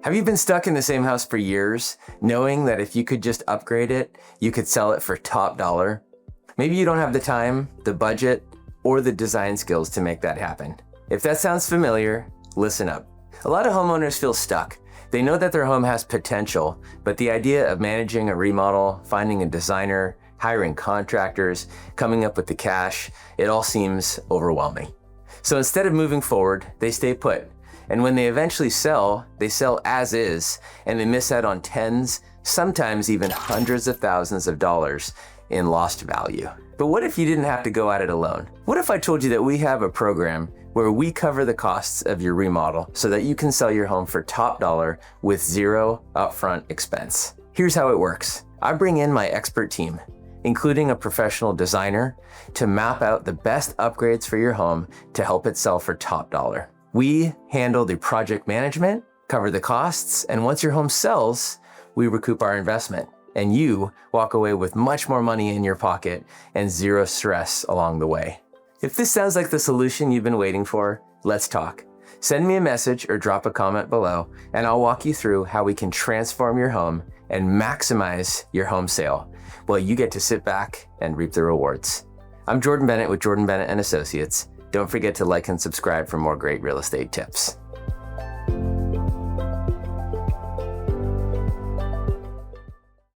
Have you been stuck in the same house for years, knowing that if you could just upgrade it, you could sell it for top dollar? Maybe you don't have the time, the budget, or the design skills to make that happen. If that sounds familiar, listen up. A lot of homeowners feel stuck. They know that their home has potential, but the idea of managing a remodel, finding a designer, hiring contractors, coming up with the cash, it all seems overwhelming. So instead of moving forward, they stay put. And when they eventually sell, they sell as is, and they miss out on tens, sometimes even hundreds of thousands of dollars in lost value. But what if you didn't have to go at it alone? What if I told you that we have a program where we cover the costs of your remodel so that you can sell your home for top dollar with zero upfront expense? Here's how it works. I bring in my expert team, including a professional designer, to map out the best upgrades for your home to help it sell for top dollar. We handle the project management, cover the costs, and once your home sells, we recoup our investment. And you walk away with much more money in your pocket and zero stress along the way. If this sounds like the solution you've been waiting for, let's talk. Send me a message or drop a comment below, and I'll walk you through how we can transform your home and maximize your home sale while you get to sit back and reap the rewards. I'm Jordan Bennett with Jordan Bennett Associates. Don't forget to like and subscribe for more great real estate tips.